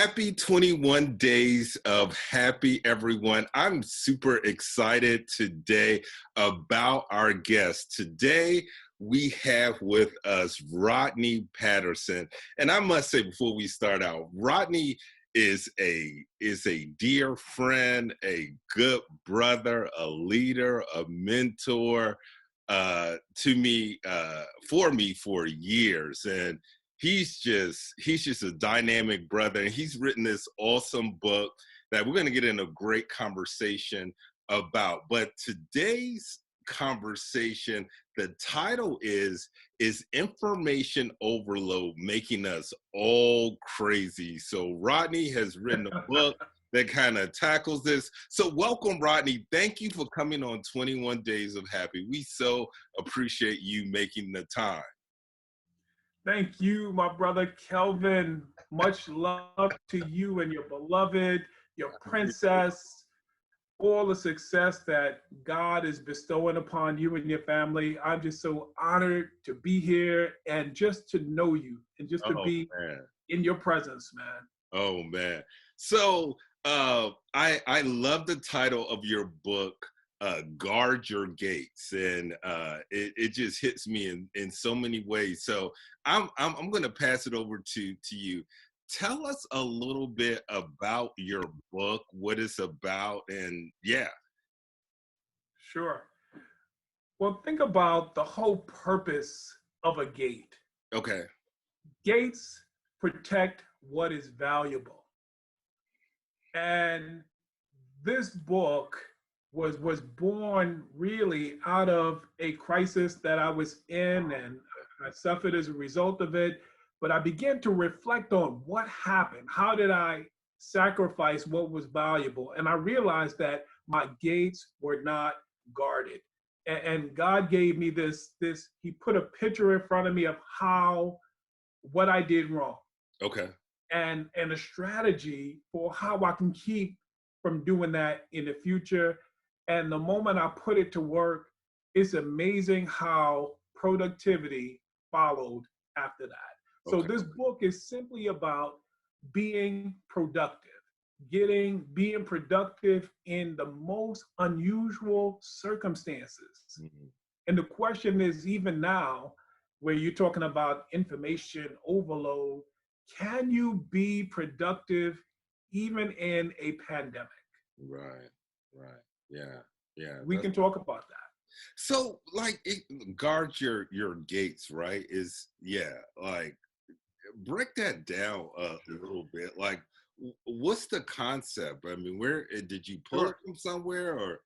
Happy 21 days of happy, everyone. I'm super excited today about our guest. Today, we have with us Rodney Patterson. And I must say before we start out, Rodney is a dear friend, a good brother, a leader, a mentor to me, for me for years. And he's just a dynamic brother, and he's written this awesome book that we're going to get in a great conversation about. But today's conversation, the title is information overload making us all crazy? So Rodney has written a book that kind of tackles this. So welcome, Rodney. Thank you for coming on 21 Days of Happy. We so appreciate you making the time. Thank you, my brother Kelvin. Much love to you and your beloved, your princess, all the success that God is bestowing upon you and your family. I'm just so honored to be here and just to know you and just to be in your presence, man. Oh, man. So I love the title of your book, Guard Your Gates, and it just hits me in so many ways. So I'm going to pass it over to you. Tell us a little bit about your book, what it's about, and yeah. Sure. Well, think about the whole purpose of a gate. Okay. Gates protect what is valuable. And this book was born really out of a crisis that I was in, and I suffered as a result of it. But I began to reflect on what happened. How did I sacrifice what was valuable? And I realized that my gates were not guarded. And God gave me this, he put a picture in front of me of what I did wrong. Okay. And a strategy for how I can keep from doing that in the future. And the moment I put it to work, it's amazing how productivity followed after that. So this book is simply about being productive, being productive in the most unusual circumstances. Mm-hmm. And the question is, even now, where you're talking about information overload, can you be productive even in a pandemic? Right. Yeah. We can talk about that. So, like, guard your gates, right? Break that down a little bit. Like, what's the concept? I mean, where did you pull it from somewhere, or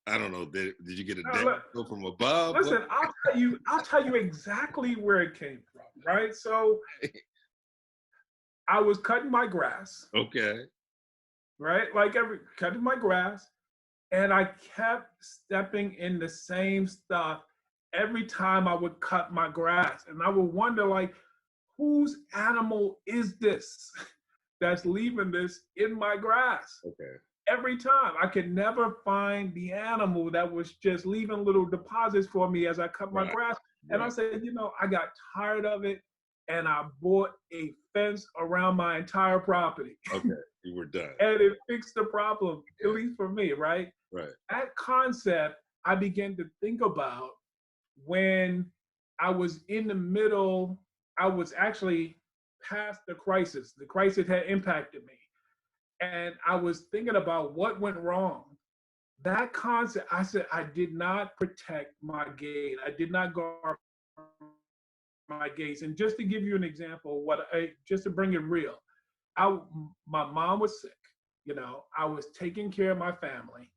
I don't know? Did you get a download from above? Listen, I'll tell you exactly where it came from. Right. So, I was cutting my grass. Okay. Right, cutting my grass, and I kept stepping in the same stuff every time I would cut my grass, and I would wonder, like, whose animal is this that's leaving this in my grass? Okay. Every time. I could never find the animal that was just leaving little deposits for me as I cut my grass. And I said, I got tired of it, and I bought a fence around my entire property. Okay, you were done. And it fixed the problem, at least for me, right? Right. That concept I began to think about when I was in the middle. I was actually past the crisis. The crisis had impacted me. And I was thinking about what went wrong. That concept, I said, I did not protect my gate. I did not guard my gates. And just to give you an example, just to bring it real, my mom was sick. I was taking care of my family.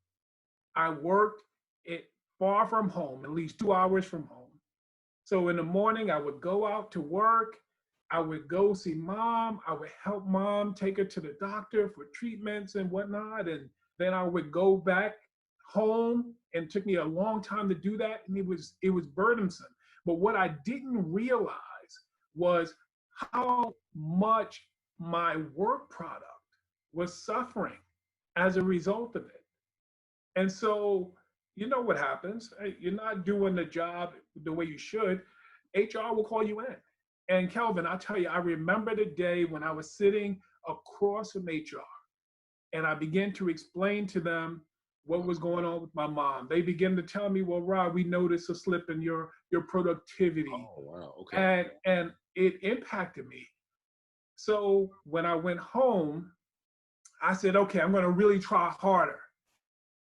I worked far from home, at least 2 hours from home. So in the morning, I would go out to work. I would go see mom. I would help mom take her to the doctor for treatments and whatnot. And then I would go back home, and it took me a long time to do that. And it was burdensome. But what I didn't realize was how much my work product was suffering as a result of it. And so, you know what happens? You're not doing the job the way you should. HR will call you in. And Kelvin, I'll tell you, I remember the day when I was sitting across from HR. And I began to explain to them what was going on with my mom. They began to tell me, well, Rob, we noticed a slip in your productivity. Oh, wow. Okay. And it impacted me. So when I went home, I said, okay, I'm going to really try harder.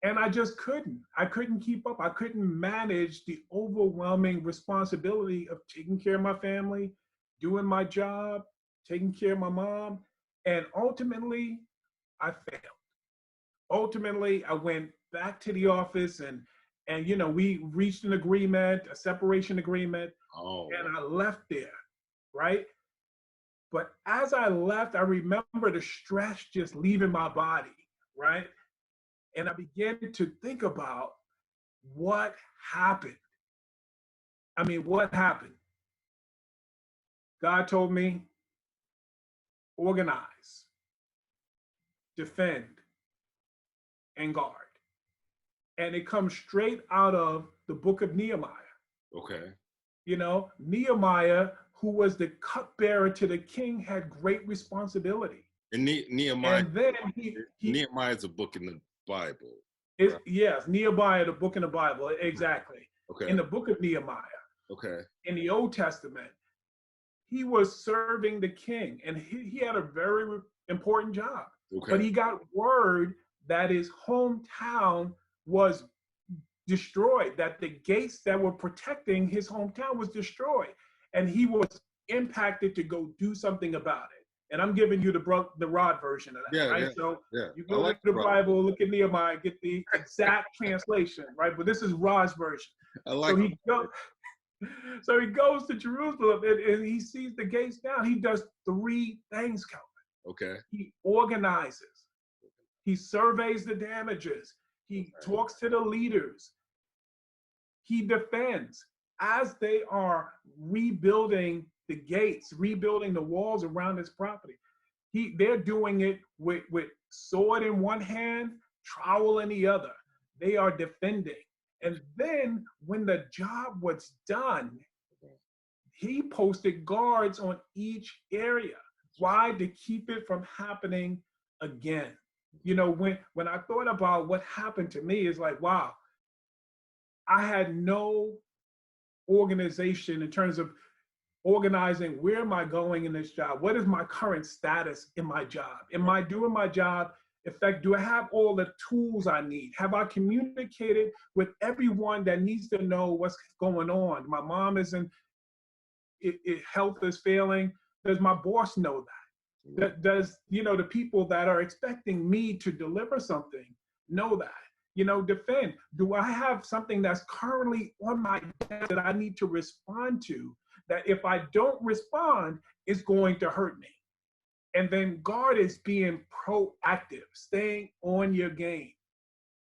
And I just couldn't. I couldn't keep up. I couldn't manage the overwhelming responsibility of taking care of my family, doing my job, taking care of my mom. And ultimately, I failed. Ultimately, I went back to the office and you know, we reached an agreement, a separation agreement, and I left there, right? But as I left, I remember the stress just leaving my body, right? And I began to think about what happened. I mean, what happened? God told me, organize, defend, and guard. And it comes straight out of the book of Nehemiah. Okay. You know, Nehemiah, who was the cupbearer to the king, had great responsibility. And Nehemiah, And then Nehemiah is a book in the Bible. Right? Yes, Nehemiah, the book in the Bible, exactly. Okay. In the book of Nehemiah. Okay. In the Old Testament, he was serving the king, and he had a very important job. Okay. But he got word that his hometown was destroyed, that the gates that were protecting his hometown was destroyed, and he was impacted to go do something about it. And I'm giving you the Rod version of that, right? So you go to the Bible, look at Nehemiah, get the exact translation, right? But this is Rod's version. So he goes to Jerusalem and he sees the gates down. He does three things, Kelvin. Okay. He organizes. He surveys the damages. He talks to the leaders. He defends. As they are rebuilding the gates, rebuilding the walls around his property, they're doing it with sword in one hand, trowel in the other. They are defending. And then when the job was done, he posted guards on each area. Why? To keep it from happening again. You know, when I thought about what happened to me, it's like, wow, I had no organization in terms of organizing, where am I going in this job? What is my current status in my job? Am I doing my job? In fact, do I have all the tools I need? Have I communicated with everyone that needs to know what's going on? My mom is health is failing. Does my boss know that? Does, you know, the people that are expecting me to deliver something know that? You know, defend. Do I have something that's currently on my desk that I need to respond to, that if I don't respond, it's going to hurt me? And then guard is being proactive, staying on your game,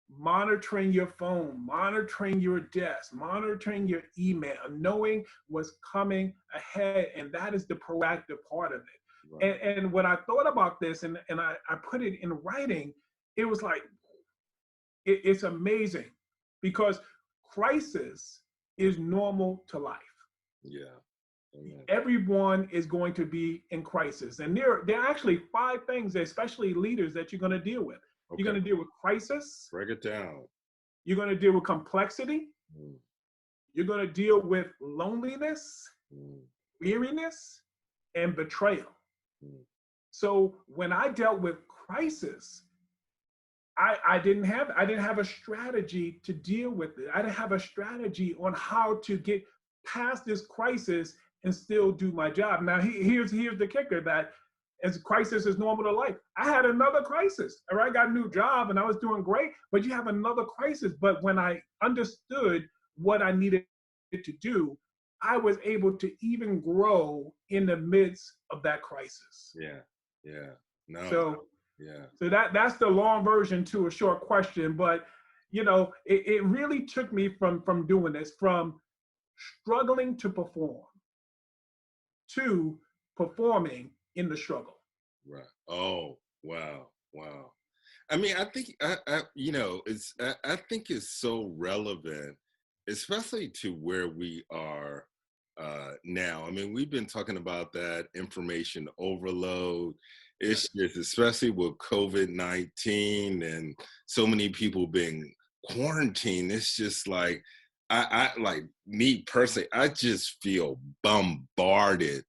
monitoring your phone, monitoring your desk, monitoring your email, knowing what's coming ahead. And that is the proactive part of it. Right. And when I thought about this and I put it in writing, it was like, it's amazing, because crisis is normal to life. Yeah. Amen. Everyone is going to be in crisis. And there are actually 5 things, especially leaders, that you're going to deal with. Okay. You're going to deal with crisis. Break it down. You're going to deal with complexity. You're going to deal with loneliness, weariness, and betrayal. So when I dealt with crisis, I didn't have a strategy to deal with it. I didn't have a strategy on how to get past this crisis and still do my job. Now, here's the kicker, that as crisis is normal to life. I had another crisis, all right? I got a new job and I was doing great, but you have another crisis. But when I understood what I needed to do, I was able to even grow in the midst of that crisis. Yeah, yeah, no. So that's the long version to a short question. But, you know, it really took me from doing this, from struggling to perform to performing in the struggle. Right. Oh, wow. Wow. I mean, I think, you know, I think it's so relevant, especially to where we are now. I mean, we've been talking about that information overload. It's just, especially with COVID-19 and so many people being quarantined, it's just like, I like me personally, I just feel bombarded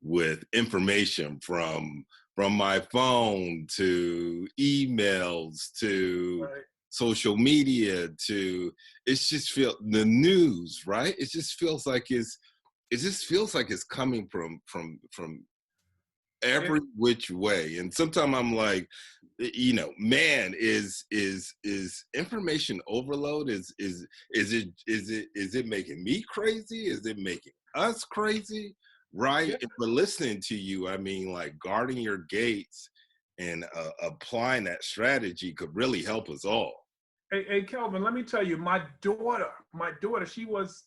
with information from my phone to emails to Right. social media to it's just feel the news, right? It just feels like it's coming from It, every which way. And sometimes I'm like, man, is information overload? Is it making me crazy? Is it making us crazy? Right? yeah. But listening to you, I mean, like guarding your gates and applying that strategy could really help us all. Hey, Kelvin, let me tell you, my daughter, she was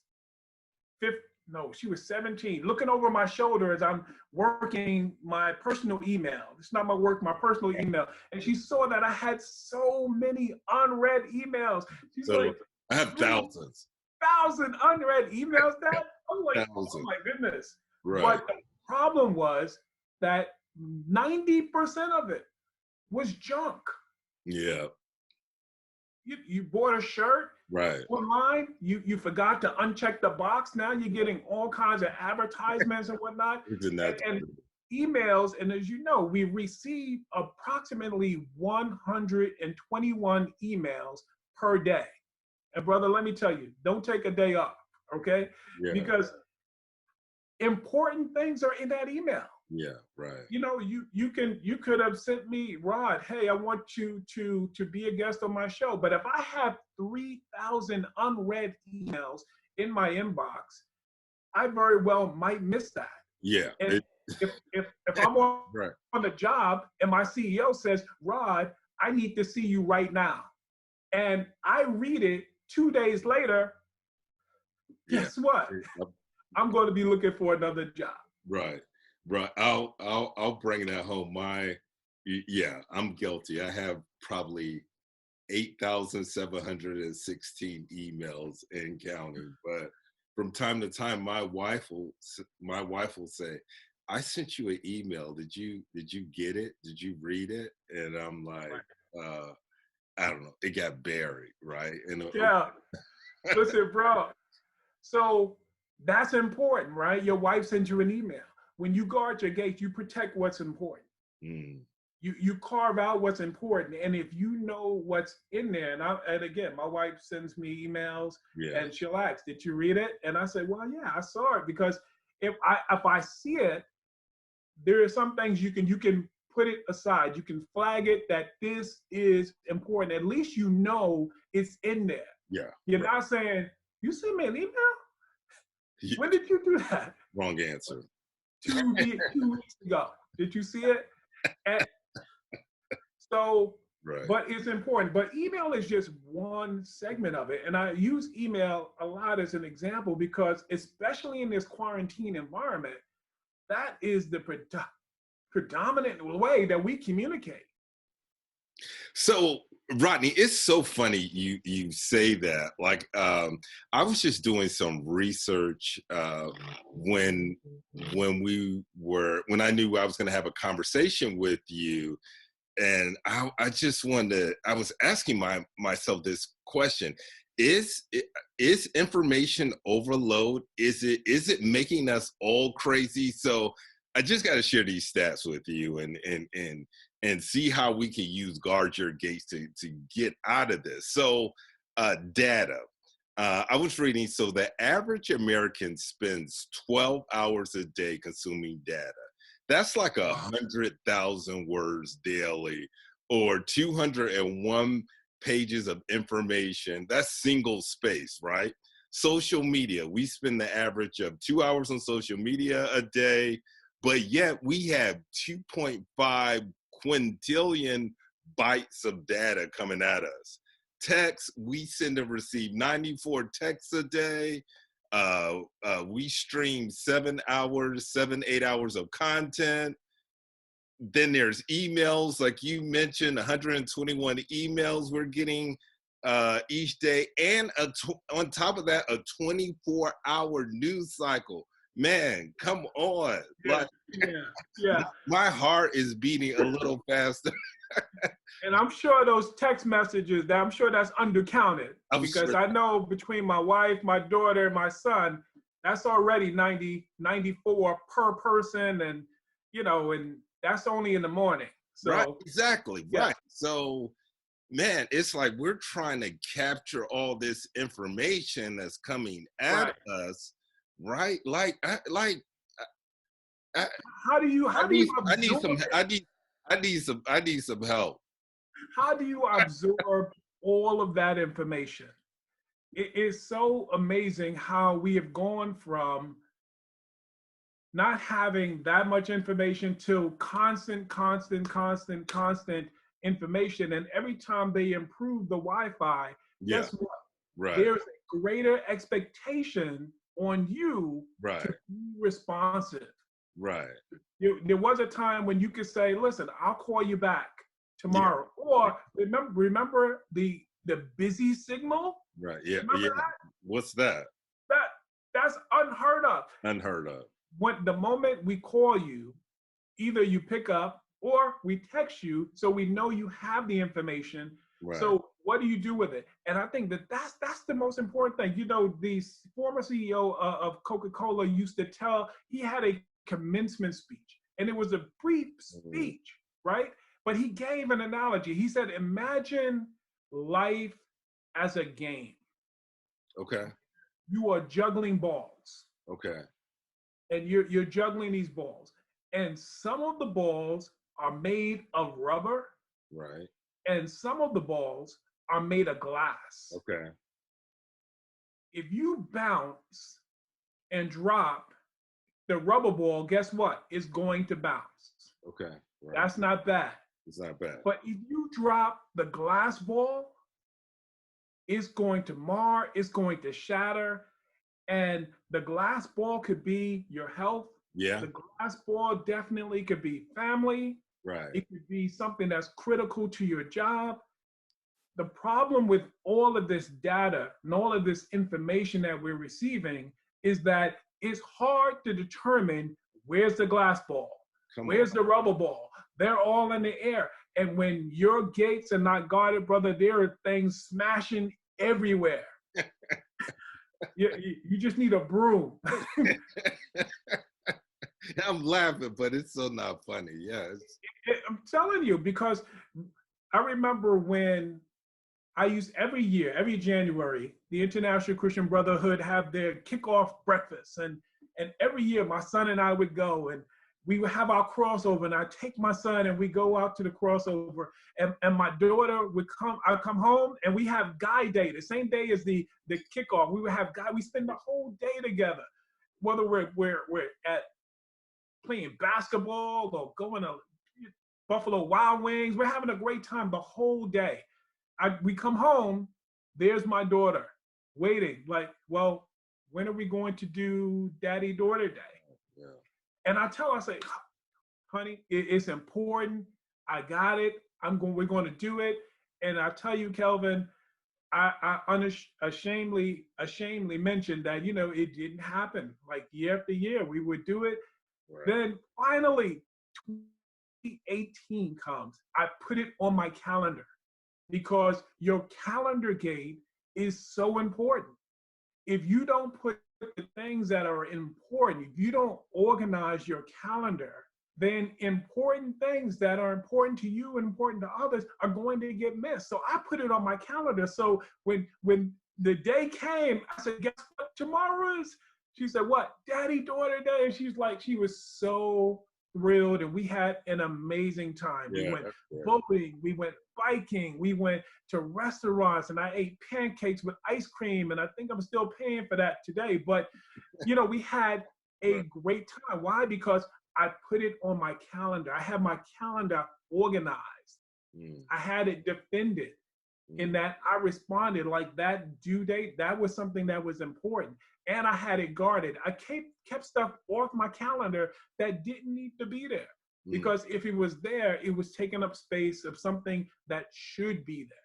15, no, she was 17, looking over my shoulder as I'm working my personal email. It's not my work, my personal email. And she saw that I had so many unread emails. She's So like, I have thousands, 3,000 unread emails, Dad? I was like, oh thousands, my goodness. right? But the problem was that 90% of it was junk. Yeah, You bought a shirt right. online, you forgot to uncheck the box. Now you're getting all kinds of advertisements and whatnot, Isn't that and emails. And as you know, we receive approximately 121 emails per day. And brother, let me tell you, don't take a day off, okay? yeah, Because important things are in that email. yeah, right. You know, you could have sent me, Rod, hey, I want you to be a guest on my show. But if I have 3,000 unread emails in my inbox, I very well might miss that. Yeah, And if I'm right. on the job and my CEO says, Rod, I need to see you right now, and I read it 2 days later, Yeah, guess what? I'm going to be looking for another job. right, right. I'll bring that home. Yeah, I'm guilty. I have probably 8,716 emails and counting. But from time to time, my wife will say, "I sent you an email. Did you get it? Did you read it?" And I'm like, uh, I don't know. It got buried, right? And Yeah. Listen, bro. So that's important, right? Your wife sends you an email. When you guard your gates, you protect what's important. mm, You carve out what's important, and if you know what's in there, and again, my wife sends me emails, yeah, and she'll ask, "Did you read it?" And I say, "Well, yeah, I saw it," because if I see it, there are some things you can put it aside. You can flag it that this is important. At least you know it's in there. yeah, You're right. not saying, "You sent me an email? Yeah, When did you do that?" wrong answer. 2 weeks ago. Did you see it? And so, Right. but it's important. But email is just one segment of it. And I use email a lot as an example because, especially in this quarantine environment, that is the predominant way that we communicate. So, Rodney, it's so funny you say that. Like, I was just doing some research when when I knew I was going to have a conversation with you, and I just wanted to. I was asking myself this question: is information overload? Is it making us all crazy? So I just got to share these stats with you and see how we can use guard your gates to get out of this. So data. I was reading, so the average American spends 12 hours a day consuming data. That's like Wow. 100,000 words daily or 201 pages of information. That's single space, right? Social media, we spend the average of 2 hours on social media a day, but yet we have 2.5 quintillion bytes of data coming at us. Text, we send and receive 94 texts a day. We stream 8 hours of content. Then there's emails, like you mentioned, 121 emails we're getting each day, and on top of that, a 24-hour news cycle. man, come on. Yeah, Like, yeah, yeah. my heart is beating a little faster. And I'm sure those text messages, that I'm sure that's undercounted, I'm because sure. I know between my wife, my daughter, and my son, that's already 90, 94 per person. And, and that's only in the morning. Right, So, exactly, yeah, right. So, man, it's like we're trying to capture all this information that's coming at right. us, right? I, How do you I need absorb some, it? I need some help. How do you absorb all of that information? It is so amazing how we have gone from not having that much information to constant information. And every time they improve the Wi-Fi, Yeah, guess what? right, There's a greater expectation on you to right, be responsive. right. There was a time when you could say, "Listen, I'll call you back Yeah, tomorrow," or remember the busy signal. right. Yeah, Remember yeah. What's that? that? That's unheard of. Unheard of. When the moment we call you, either you pick up or we text you, so we know you have the information. Right. So what do you do with it? And I think that's the most important thing. The former CEO of Coca-Cola used to tell, he had a commencement speech, and it was a brief Mhm. speech, right? But he gave an analogy. He said, imagine life as a game. Okay. You are juggling balls, Okay. and you're juggling these balls, and some of the balls are made of rubber, Right. and some of the balls are made of glass. Okay. If you bounce and drop the rubber ball, guess what? It's going to bounce. Okay. Right. That's not bad. It's not bad. But if you drop the glass ball, it's going to mar, it's going to shatter. And the glass ball could be your health. Yeah. The glass ball definitely could be family. Right. It could be something that's critical to your job. The problem with all of this data and all of this information that we're receiving is that it's hard to determine where's the glass ball, Come on. where's the rubber ball. They're all in the air. And when your gates are not guarded, brother, there are things smashing everywhere. You just need a broom. I'm laughing, but it's so not funny. Yes. I'm telling you, because I remember when I used every year, every January, the International Christian Brotherhood have their kickoff breakfast. And every year my son and I would go, and we would have our crossover, and I'd take my son and we go out to the crossover, and my daughter would I'd come home, and we have guy day, the same day as the kickoff. We would have we spend the whole day together, whether we're at playing basketball or going to Buffalo Wild Wings. We're having a great time the whole day. We come home, there's my daughter waiting, like, well, when are we going to do Daddy Daughter Day? Yeah. And I tell her, I say, honey, it's important. I got it. We're going to do it. And I tell you, Kelvin, I unashamedly mentioned that, it didn't happen. Like year after year, we would do it. Right. Then finally, 2018 comes. I put it on my calendar, because your calendar gate is so important. If you don't put the things that are important, if you don't organize your calendar, then important things that are important to you and important to others are going to get missed. So I put it on my calendar. So when the day came, I said, guess what tomorrow is? She said, what? Daddy Daughter Day. And she was so thrilled, and we had an amazing time. Yeah, we went boating, we went biking, we went to restaurants, and I ate pancakes with ice cream, and I think I'm still paying for that today. But we had a great time. Why? Because I put it on my calendar. I had my calendar organized. I had it defended, in that I responded, like that due date, that was something that was important. And I had it guarded. I kept stuff off my calendar that didn't need to be there. Because if it was there, it was taking up space of something that should be there.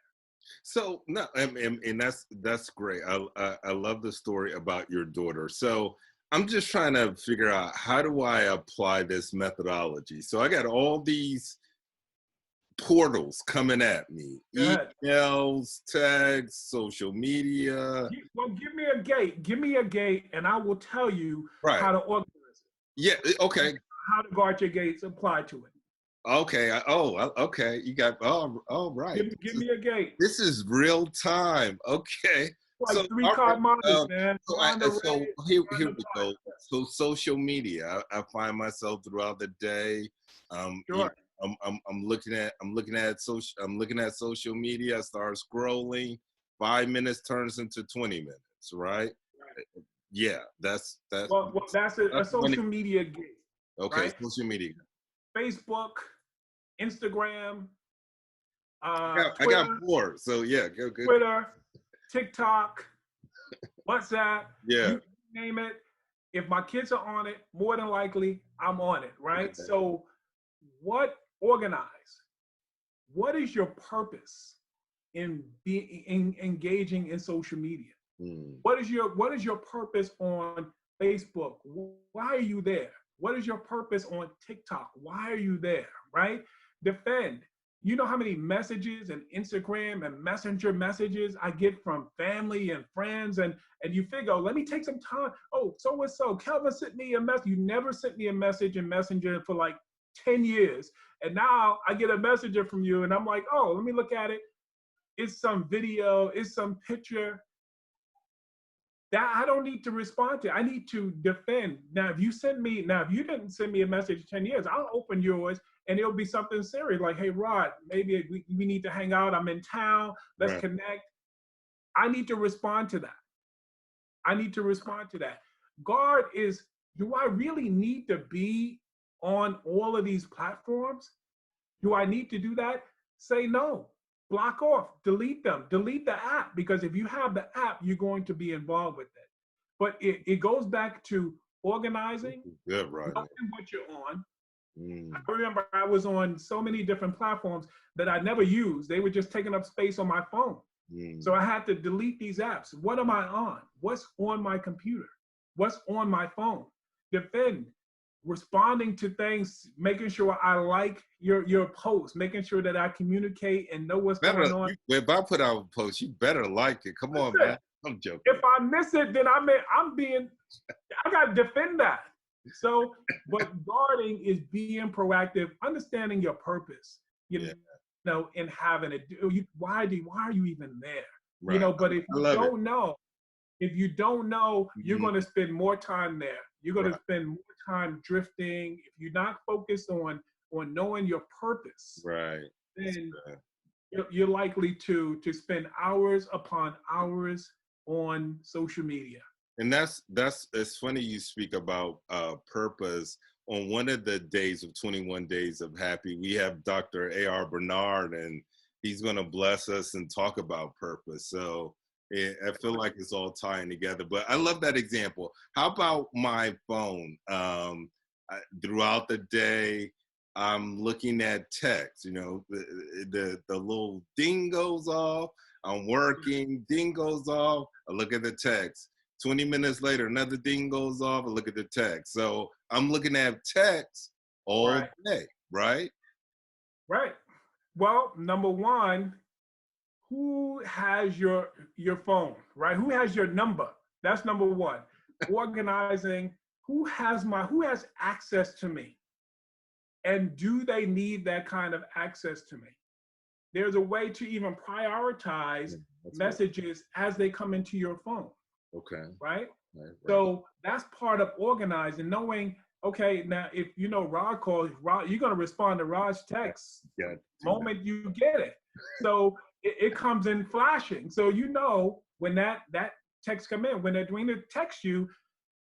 So no, and that's great. I love the story about your daughter. So I'm just trying to figure out how do I apply this methodology. So I got all these portals coming at me, Go ahead. emails, texts, social media. Well, give me a gate. Give me a gate, and I will tell you Right. how to organize it. Yeah. Okay. How to guard your gates, apply to it. Okay. Okay. You got. Oh, right. Give me a gate. This is real time. Okay. Like So, three all right. card monitors, man. So here we go. So social media, I find myself throughout the day. Sure. I'm looking at social media. I start scrolling. 5 minutes turns into 20 minutes, right? Yeah, that's Well, that's a social media gate. okay. Right? Social media. Facebook, Instagram, I Twitter, got four. So yeah, go good. Twitter, TikTok, WhatsApp. Yeah. You name it. If my kids are on it, more than likely I'm on it, right? Okay. So what is your purpose in engaging in social media? What is your purpose on Facebook? Why are you there? What is your purpose on TikTok? Why are you there? Right? Defend. You know how many messages and Instagram and Messenger messages I get from family and friends, and you figure, oh, let me take some time. Oh, so and so, Kelvin sent me a message. You never sent me a message in Messenger for like 10 years. And now I get a message from you and I'm like, oh, let me look at it. It's some video, it's some picture that I don't need to respond to. I need to defend. Now, if you didn't send me a message 10 years, I'll open yours and it'll be something serious like, hey, Rod, maybe we need to hang out. I'm in town. Let's connect. I need to respond to that. Guard is, do I really need to be on all of these platforms? Do I need to do that? Say no. Block off, delete them, delete the app, because if you have the app, you're going to be involved with it. But it goes back to organizing, Good, right. knowing what you're on. I remember I was on so many different platforms that I never used. They were just taking up space on my phone. So I had to delete these apps. What am I on? What's on my computer? What's on my phone? Defend. Responding to things, making sure I like your posts, making sure that I communicate and know what's going on. If I put out a post, you better like it. Come on, man. I'm joking. If I miss it, then I got to defend that. So, but guarding is being proactive, understanding your purpose, you know, in having it. Why are you even there? Right. You know, but if you don't know, you're going to spend more time there. You're going to spend more time drifting. If you're not focused on knowing your purpose, then you're likely to spend hours upon hours on social media. And it's funny you speak about purpose. On one of the days of 21 Days of Happy, we have Dr. A.R. Bernard, and he's going to bless us and talk about purpose. So I feel like it's all tying together. But I love that example. How about my phone? Throughout the day, I'm looking at text. You know, the little ding goes off. I'm working, ding goes off. I look at the text. 20 minutes later, another ding goes off. I look at the text. So I'm looking at text all day, right? Right. Well, number one, who has your phone, right? Who has your number? That's number one. Organizing who has access to me, and do they need that kind of access to me? There's a way to even prioritize messages as they come into your phone. Okay. Right? So that's part of organizing, knowing, okay, now if you know Rod calls, you're going to respond to Rod's text the moment you get it. So it comes in flashing. So you know when that text come in, when Edwina texts you,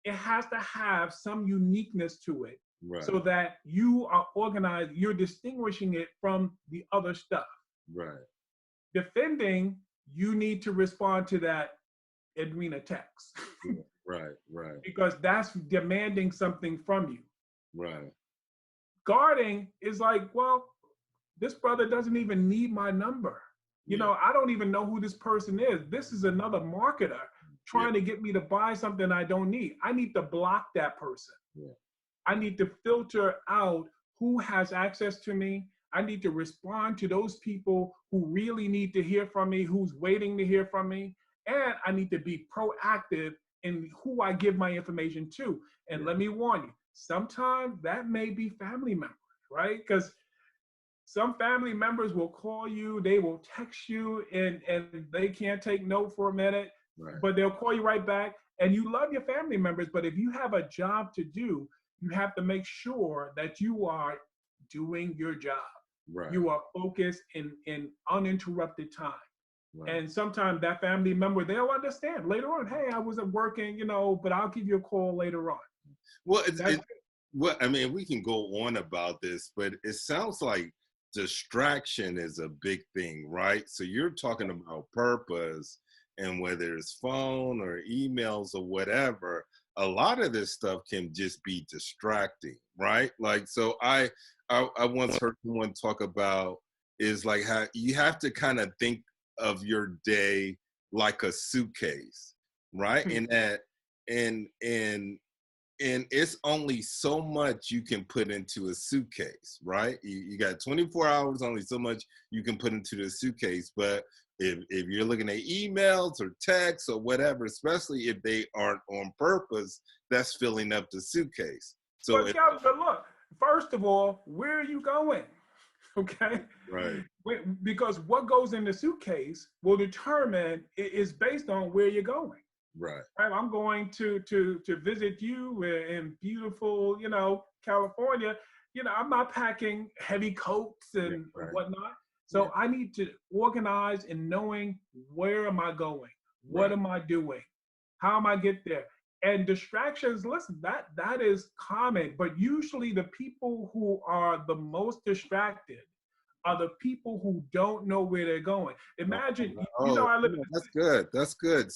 it has to have some uniqueness to it, so that you are organized, you're distinguishing it from the other stuff. Right. Defending, you need to respond to that Edwina text. Right. Because that's demanding something from you. Right. Guarding is like, well, this brother doesn't even need my number. You know, I don't even know who this person is. This is another marketer trying to get me to buy something I don't need. I need to block that person. I need to filter out who has access to me. I need to respond to those people who really need to hear from me, who's waiting to hear from me. And I need to be proactive in who I give my information to. And let me warn you, sometimes that may be family members, right? Because some family members will call you, they will text you, and they can't take no for a minute, but they'll call you right back. And you love your family members, but if you have a job to do, you have to make sure that you are doing your job. You are focused in uninterrupted time. And sometimes that family member, they'll understand later on, hey, I wasn't working, you know, but I'll give you a call later on. Well, well, I mean, we can go on about this, but it sounds like distraction is a big thing, right? So you're talking about purpose, and whether it's phone or emails or whatever, a lot of this stuff can just be distracting, right? Like, so I once heard someone talk about is like how you have to kind of think of your day like a suitcase, right? And that and it's only so much you can put into a suitcase, right? You got 24 hours, only so much you can put into the suitcase. But if you're looking at emails or texts or whatever, especially if they aren't on purpose, that's filling up the suitcase. So but Kelvin, look, first of all, where are you going? Okay. Right. Because what goes in the suitcase will determine, is based on where you're going. Right. I'm going to visit you in beautiful, you know, California. You know, I'm not packing heavy coats and whatnot. So I need to organize in knowing, where am I going? What am I doing? How am I get there? And distractions, listen, that is common, but usually the people who are the most distracted are the people who don't know where they're going. Imagine, you know, I live in the that's city. Good. That's good.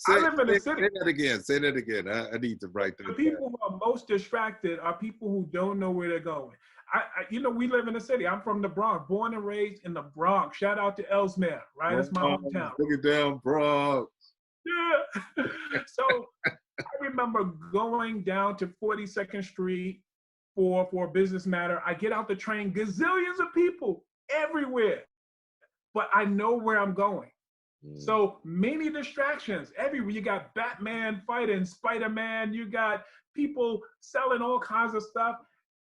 I live in the city. Say that again. Say that again. I need to write that down. The people who are most distracted are people who don't know where they're going. You know, we live in the city. I'm from the Bronx, born and raised in the Bronx. Shout out to Ellesmere, right? That's my hometown. Look it down, Bronx. Yeah. So I remember going down to 42nd Street for a business matter. I get out the train, gazillions of people everywhere, but I know where I'm going. So many distractions everywhere. You got Batman fighting Spider-Man, you got people selling all kinds of stuff.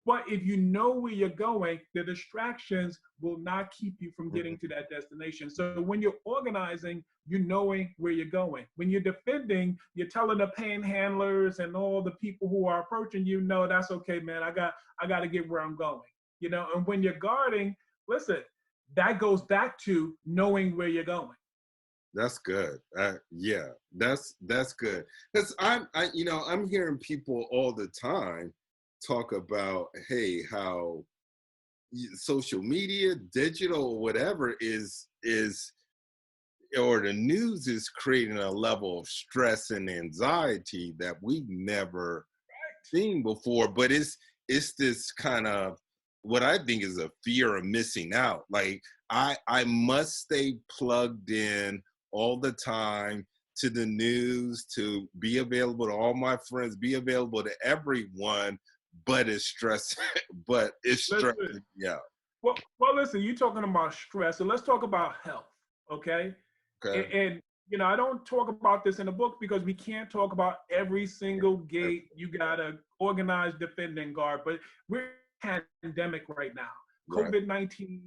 But if you know where you're going, the distractions will not keep you from getting to that destination. So when you're organizing, you're knowing where you're going. When you're defending, you're telling the panhandlers and all the people who are approaching you, no, that's okay, man. I got to get where I'm going. You know, and when you're guarding, listen, that goes back to knowing where you're going. That's good. Yeah, that's good. Because I'm hearing people all the time talk about, hey, how social media, digital, or whatever is or the news is creating a level of stress and anxiety that we've never seen before. But it's this kind of what I think is a fear of missing out. Like I must stay plugged in all the time to the news, to be available to all my friends, be available to everyone, but it's stressing. But it's stressing. Yeah. Well, listen, you're talking about stress, so let's talk about health, okay? And you know, I don't talk about this in the book because we can't talk about every single gate. You gotta organize, defend, and guard. But we're in a pandemic right now. COVID-19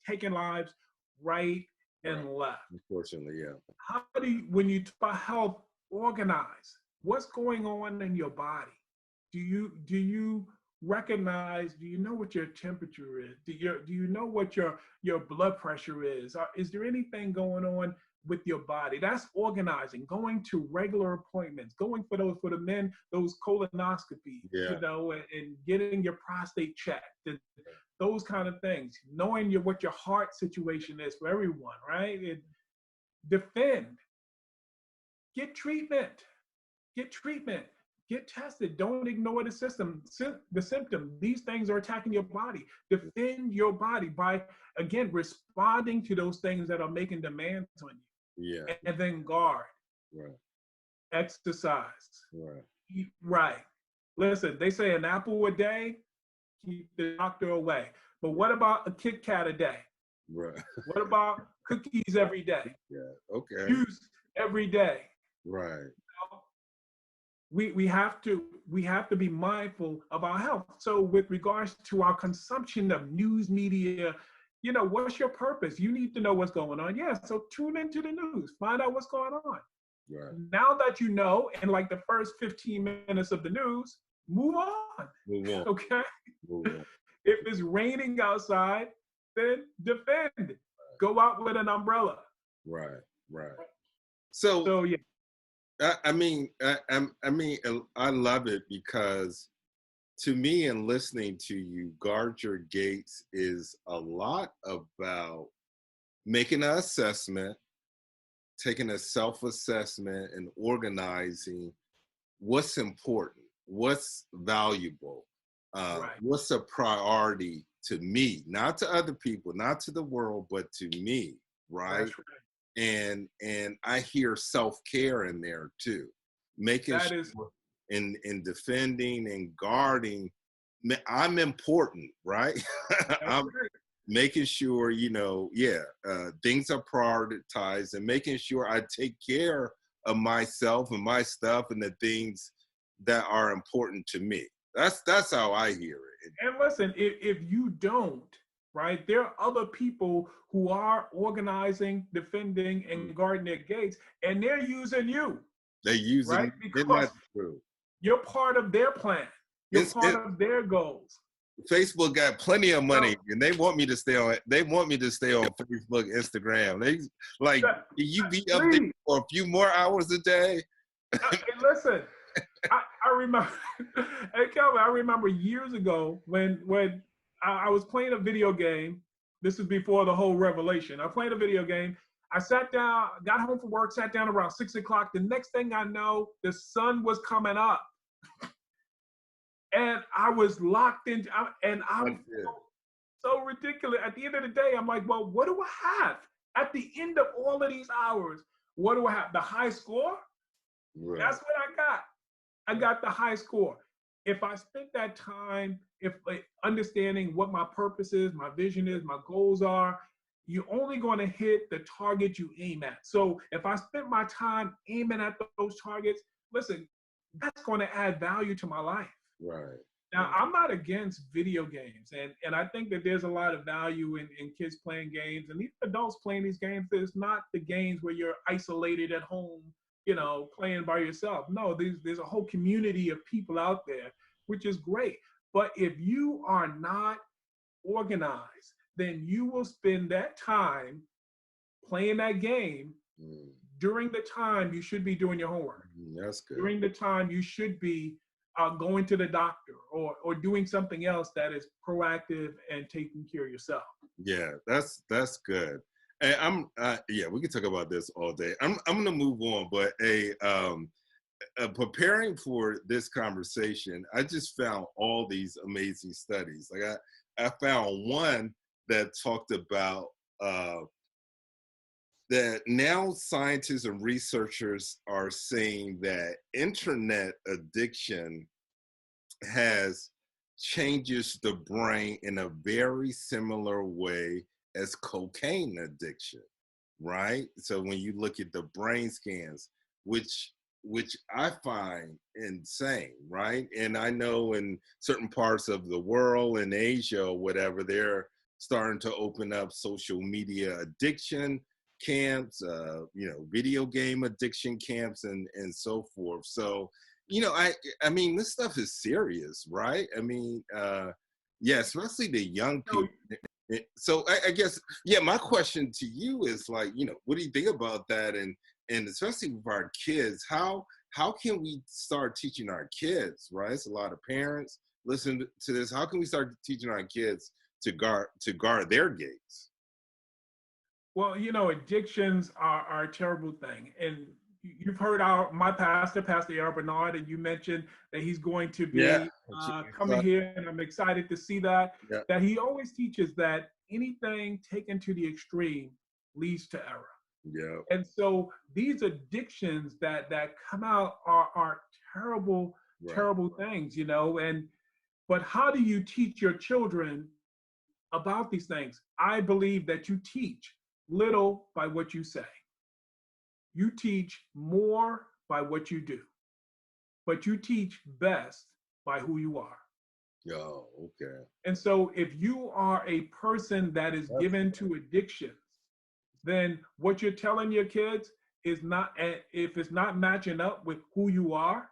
taking lives right and left. Unfortunately, yeah. How do you, when you talk about health, organize? What's going on in your body? Do you recognize? Do you know what your temperature is? Do you know what your blood pressure is? Is there anything going on with your body? That's organizing. Going to regular appointments. Going for the men, those colonoscopies. You know, and getting your prostate checked. Those kind of things. Knowing what your heart situation is for everyone, right? And defend. Get treatment. Get tested. Don't ignore the symptom. These things are attacking your body. Defend your body by, again, responding to those things that are making demands on you. Yeah. And then guard. Right. exercise, Right. eat right. Listen, they say an apple a day, keep the doctor away. But what about a Kit Kat a day? Right. What about cookies every day? Yeah. Okay. Juice every day? Right. We have to be mindful of our health. So with regards to our consumption of news media, what's your purpose? You need to know what's going on. Yeah, so tune into the news, find out what's going on. Right. Now that you know, in like the first 15 minutes of the news, move on. Move on. Okay. Move on. If it's raining outside, then defend. Go out with an umbrella. Right. Right. So So yeah. I mean, I love it because to me, and listening to you, guard your gates is a lot about making an assessment, taking a self-assessment, and organizing what's important, what's valuable, Right. what's a priority to me, not to other people, not to the world, but to me, right? That's right. And I hear self-care in there too, making That is sure in defending and guarding, I'm important, right? that's I'm right. making sure, things are prioritized and making sure I take care of myself and my stuff and the things that are important to me. That's how I hear it. And listen, if you don't, right, there are other people who are organizing, defending, and guarding their gates, and they're using you, They right? using, isn't Because that true? you're part of their plan. You're part It, of their goals. Facebook got plenty of So, money, and they want me to stay on. They want me to stay on Facebook, Instagram. They like, can you be up there please, for a few more hours a day? and listen, I remember, hey Kelvin, I remember years ago when I was playing a video game. This is before the whole revelation. I played a video game. I sat down, got home from work, sat down around 6 o'clock. The next thing I know, the sun was coming up, and I was locked in. And I was so ridiculous. At the end of the day, I'm like, well, what do I have at the end of all of these hours? What do I have? The high score? Right. That's what I got. I got the high score. If I spent that time, if understanding what my purpose is, my vision is, my goals are, you're only going to hit the target you aim at. So if I spent my time aiming at those targets, listen, that's going to add value to my life. Right. Now, I'm not against video games, and I think that there's a lot of value in kids playing games, and even adults playing these games. There's not the games where you're isolated at home, playing by yourself. No, there's a whole community of people out there, which is great. But if you are not organized, then you will spend that time playing that game during the time you should be doing your homework. That's good. During the time you should be going to the doctor or doing something else that is proactive and taking care of yourself. Yeah, that's good. And we can talk about this all day. I'm gonna move on, but preparing for this conversation, I just found all these amazing studies. Like I found one that talked about that now scientists and researchers are saying that internet addiction has changes the brain in a very similar way as cocaine addiction, right? So when you look at the brain scans, which I find insane, right? And I know in certain parts of the world, in Asia or whatever, they're starting to open up social media addiction camps, video game addiction camps, and so forth. So, I mean, this stuff is serious, right? I mean, especially the young people. So I guess, my question to you is like, what do you think about that? And especially with our kids, how can we start teaching our kids, right? It's a lot of parents listen to this. How can we start teaching our kids to guard their gates? Well, addictions are a terrible thing. And you've heard my pastor, Pastor Aaron Bernard, and you mentioned that he's going to be coming here, and I'm excited to see that. Yeah. That he always teaches that anything taken to the extreme leads to error. Yeah. And so these addictions that come out are terrible, Right. terrible things, you know. And but how do you teach your children about these things? I believe that you teach little by what you say. You teach more by what you do, but you teach best by who you are. Oh, okay. And so if you are a person that is That's given to addictions, then what you're telling your kids is not, if it's not matching up with who you are,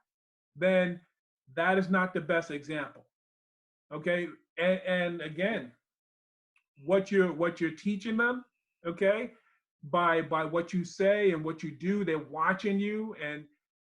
then that is not the best example. Okay. And again, what you're teaching them, okay, by what you say and what you do, they're watching you, and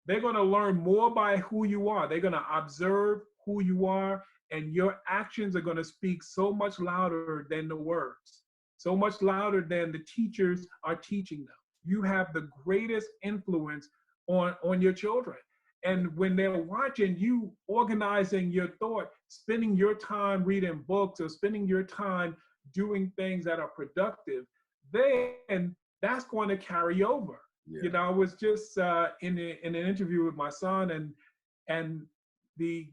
they're going to learn more by who you are. They're going to observe who you are, and your actions are going to speak so much louder than the words, so much louder than the teachers are teaching them. You have the greatest influence on your children. And when they're watching you organizing your thought, spending your time reading books or spending your time doing things that are productive, then that's going to carry over. You yeah. know, I was just in an interview with my son, and the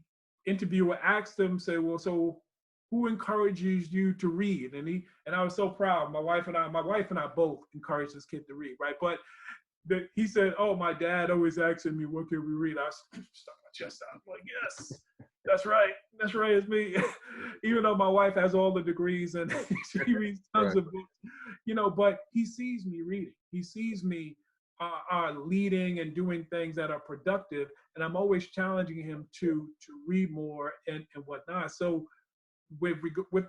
interviewer asked him, say, well, so who encourages you to read? And I was so proud. My wife and I both encouraged this kid to read, right? But he said, "Oh, my dad always asking me, what can we read?" I stuck my chest out. I'm like, "Yes, that's right, it's me." Even though my wife has all the degrees and she reads tons Right. of books, you know, but he sees me reading. He sees me leading and doing things that are productive, and I'm always challenging him to read more and whatnot. So, with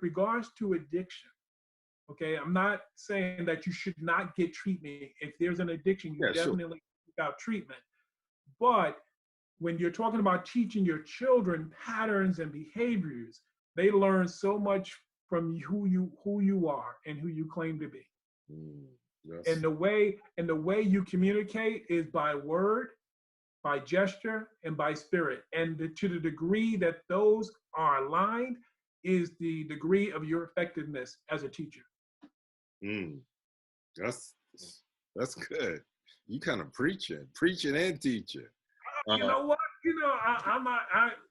regards to addiction. Okay, I'm not saying that you should not get treatment. If there's an addiction, you Yeah, sure. definitely seek out treatment. But when you're talking about teaching your children patterns and behaviors, they learn so much from who you are and who you claim to be. Mm, And yes. the way you communicate is by word, by gesture, and by spirit. And to the degree that those are aligned is the degree of your effectiveness as a teacher. Mm, that's that's good. You kind of preaching and teaching. You Uh, know what? I'm not.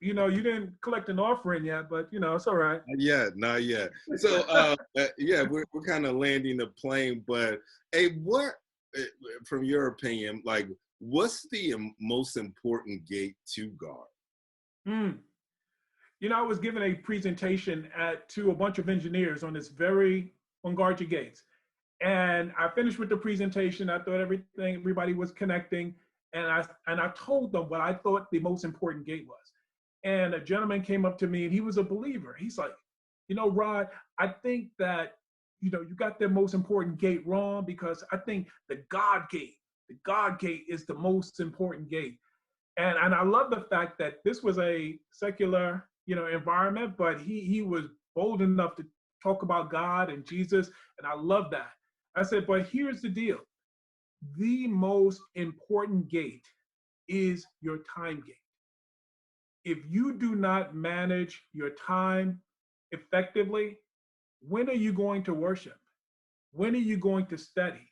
You didn't collect an offering yet, but it's all right. Not yet, not yet. So, yeah, we're kind of landing the plane, but hey, uh, from your opinion, like, what's the most important gate to guard? Mm. I was giving a presentation to a bunch of engineers on Guard Your Gates, and I finished with the presentation. I thought everybody was connecting, and I told them what I thought the most important gate was. And a gentleman came up to me, and he was a believer. He's like, Rod, I think that you got the most important gate wrong, because I think the God gate is the most important gate. And I love the fact that this was a secular environment, but he was bold enough to talk about God and Jesus, and I love that. I said, but here's the deal: the most important gate is your time gate. If you do not manage your time effectively, when are you going to worship? When are you going to study?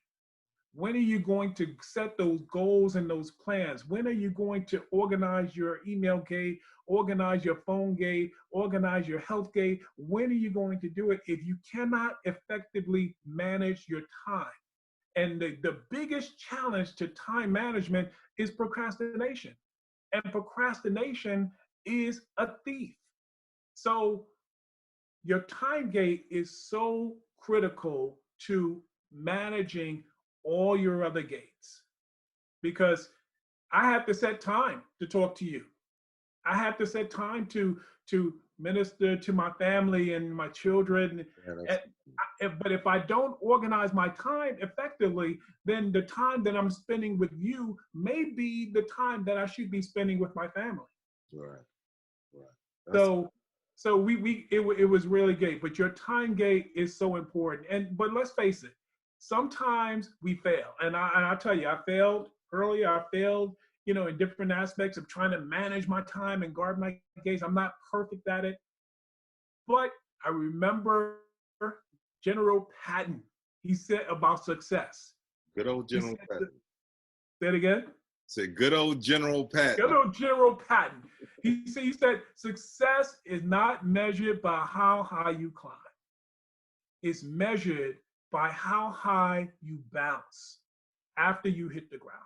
When are you going to set those goals and those plans? When are you going to organize your email gate, organize your phone gate, organize your health gate? When are you going to do it if you cannot effectively manage your time? And the biggest challenge to time management is procrastination. And procrastination is a thief. So your time gate is so critical to managing all your other gates, because I have to set time to talk to you. I have to set time to minister to my family and my children. Yeah, And but if I don't organize my time effectively, then the time that I'm spending with you may be the time that I should be spending with my family. right, right. That's So it was really great, but your time gate is so important. And but let's face it, sometimes we fail. And I tell you, I failed earlier. I failed, in different aspects of trying to manage my time and guard my gates. I'm not perfect at it, but I remember General Patton. He said about success. Good old He General said, Patton. say it again. Said good old General Patton. Good old General Patton. He said, success is not measured by how high you climb. It's measured by how high you bounce after you hit the ground.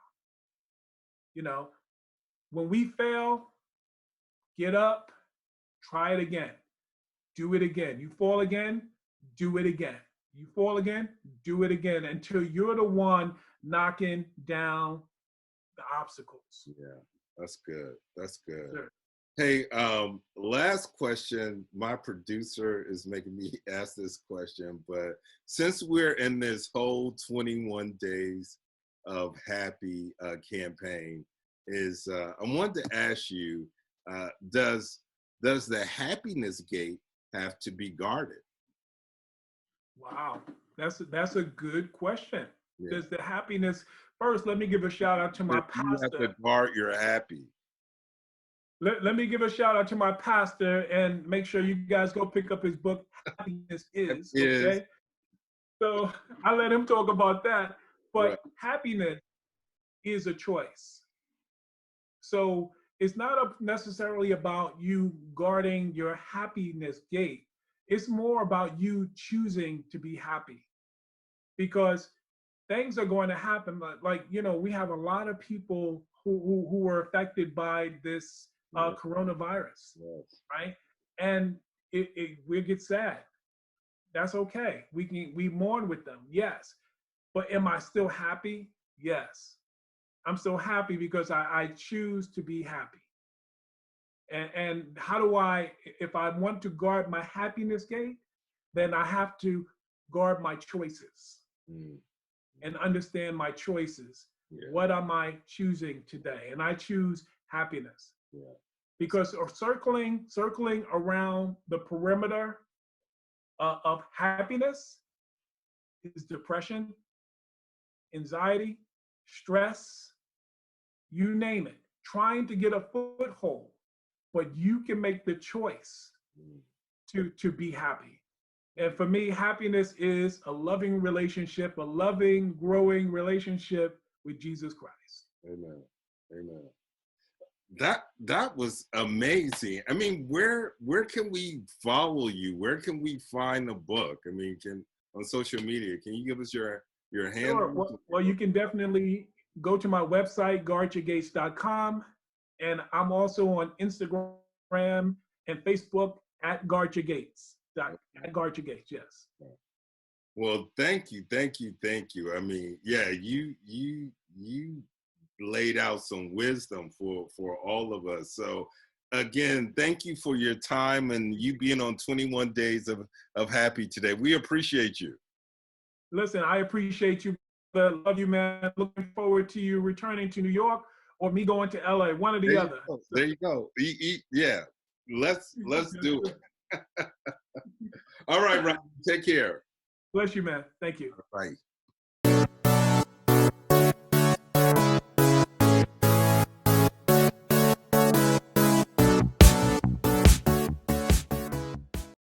You know, when we fail, get up, try it again, do it again. You fall again, do it again. You fall again, do it again until you're the one knocking down the obstacles. Yeah, that's good. That's good. Sure. Hey, last question. My producer is making me ask this question, but since we're in this whole 21 days of happy campaign, I wanted to ask you, does the happiness gate have to be guarded? Wow, that's a good question. Yeah. Does the happiness first? Let me give a shout out to my You have pastor. to guard your happy. Let me give a shout out to my pastor and make sure you guys go pick up his book, Happiness Is. Okay. So I let him talk about that. But Right. happiness is a choice. So it's not necessarily about you guarding your happiness gate. It's more about you choosing to be happy, because things are going to happen. Like you know, we have a lot of people who were affected by this coronavirus, Yes. right? And we get sad. That's okay. We mourn with them, yes. But am I still happy? Yes. I'm still happy because I choose to be happy. And how do if I want to guard my happiness gate, then I have to guard my choices and understand my choices. Yeah. What am I choosing today? And I choose happiness. Yeah. Because circling around the perimeter of happiness is depression, anxiety, stress, you name it, trying to get a foothold. But you can make the choice to be happy. And for me, happiness is a loving relationship, a loving, growing relationship with Jesus Christ. Amen. Amen. That was amazing. I mean, where can we follow you? Where can we find the book? I mean, on social media, can you give us your handle? Sure. Well, you can definitely go to my website, guardyourgates.com. And I'm also on Instagram and Facebook at Guard Your Gates. At Guard Your Gates, yes. Well, thank you. I mean, yeah, you laid out some wisdom for all of us. So again, thank you for your time and you being on 21 Days of Happy today. We appreciate you. Listen, I appreciate you. Love you, man. Looking forward to you returning to New York or me going to LA, one or the other. There you go. Yeah, let's do it. All right, Rob, take care. Bless you, man. Thank you. All right.